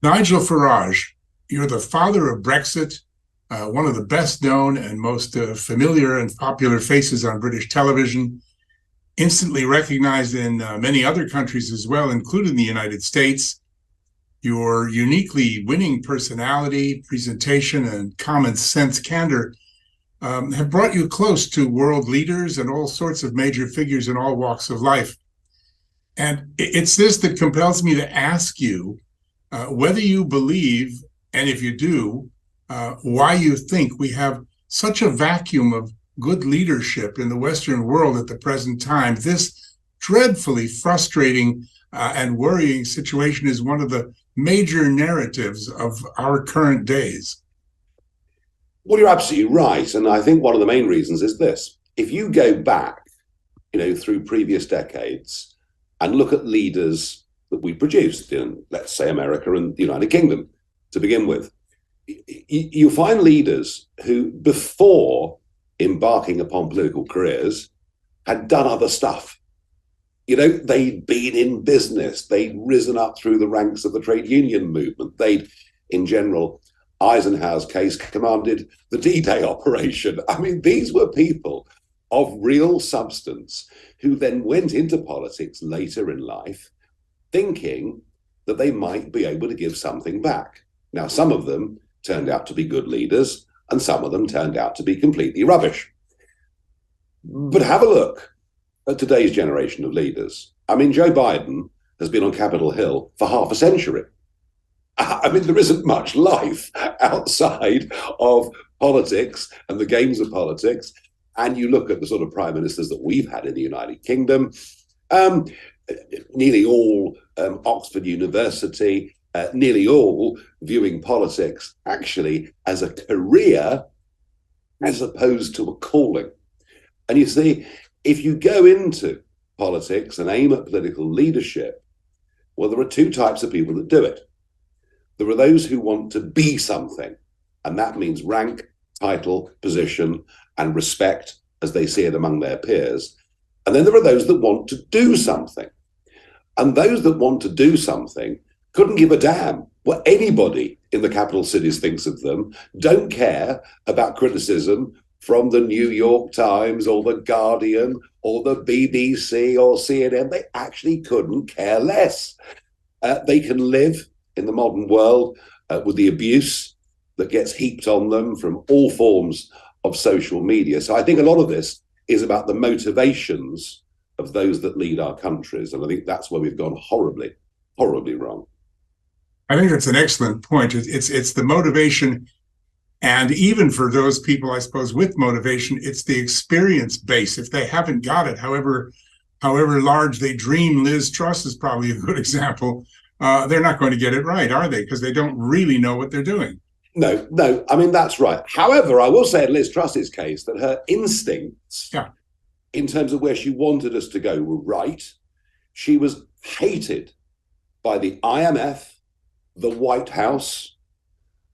Nigel Farage, you're the father of Brexit, one of the best known and most familiar and popular faces on British television, instantly recognized in many other countries as well, including the United States. Your uniquely winning personality, presentation, and common sense candor have brought you close to world leaders and all sorts of major figures in all walks of life. And it's this that compels me to ask you whether you believe, and if you do, why you think we have such a vacuum of good leadership in the Western world at the present time. This dreadfully frustrating and worrying situation is one of the major narratives of our current days. Well, you're absolutely right. And I think one of the main reasons is this. If you go back, through previous decades and look at leaders that we produced in, let's say, America and the United Kingdom to begin with, you find leaders who, before embarking upon political careers, had done other stuff. They'd been in business. They'd risen up through the ranks of the trade union movement. They'd, in General Eisenhower's case, commanded the D-Day operation. I mean, these were people of real substance who then went into politics later in life thinking that they might be able to give something back. Now, some of them turned out to be good leaders, and some of them turned out to be completely rubbish. But have a look at today's generation of leaders. I mean, Joe Biden has been on Capitol Hill for half a century. I mean, there isn't much life outside of politics and the games of politics. And you look at the sort of prime ministers that we've had in the United Kingdom, nearly all Oxford University, nearly all viewing politics actually as a career as opposed to a calling. And you see, if you go into politics and aim at political leadership, well, there are two types of people that do it. There are those who want to be something, and that means rank, title, position, and respect as they see it among their peers. And then there are those that want to do something. And those that want to do something couldn't give a damn what anybody in the capital cities thinks of them, don't care about criticism from the New York Times or the Guardian or the BBC or CNN. They actually couldn't care less. They can live in the modern world with the abuse that gets heaped on them from all forms of social media. So I think a lot of this is about the motivations of those that lead our countries. And I think that's where we've gone horribly, horribly wrong. I think that's an excellent point. It's the motivation. And even for those people, I suppose, with motivation, it's the experience base. If they haven't got it, however large they dream, Liz Truss is probably a good example. They're not going to get it right, are they? Because they don't really know what they're doing. No. I mean, that's right. However, I will say in Liz Truss's case that her instincts, in terms of where she wanted us to go, were right. She was hated by the IMF, the White House,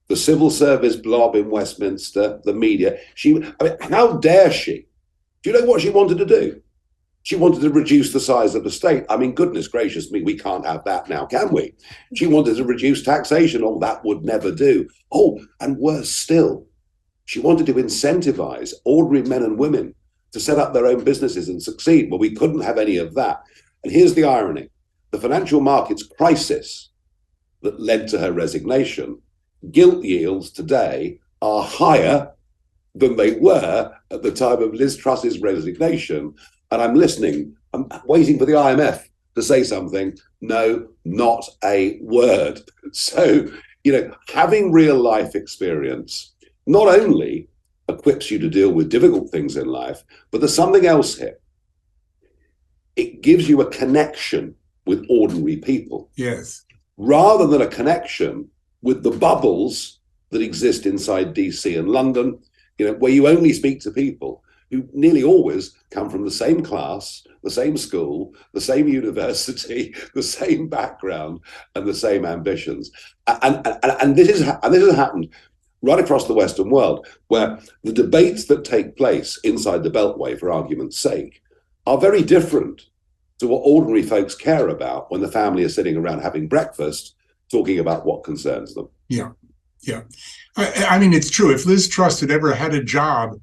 the civil service blob in Westminster, the media. How dare she? Do you know what she wanted to do? She wanted to reduce the size of the state. I mean, goodness gracious me, we can't have that now, can we? She wanted to reduce taxation. Oh, that would never do. Oh, and worse still, she wanted to incentivize ordinary men and women to set up their own businesses and succeed. Well, we couldn't have any of that. And here's the irony. The financial markets crisis that led to her resignation, gilt yields today are higher than they were at the time of Liz Truss's resignation. And I'm listening, I'm waiting for the IMF to say something. No, not a word. So, having real life experience not only equips you to deal with difficult things in life, but there's something else here. It gives you a connection with ordinary people. Yes. Rather than a connection with the bubbles that exist inside DC and London, where you only speak to people who nearly always come from the same class, the same school, the same university, the same background, and the same ambitions. And this has happened right across the Western world, where the debates that take place inside the Beltway, for argument's sake, are very different to what ordinary folks care about when the family is sitting around having breakfast talking about what concerns them. Yeah, yeah. I mean, it's true. If Liz Truss had ever had a job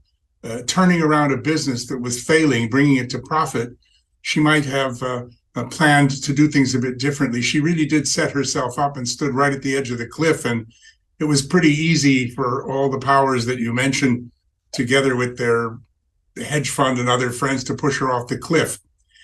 turning around a business that was failing, bringing it to profit, she might have planned to do things a bit differently. She really did set herself up and stood right at the edge of the cliff. And it was pretty easy for all the powers that you mentioned, together with their hedge fund and other friends, to push her off the cliff.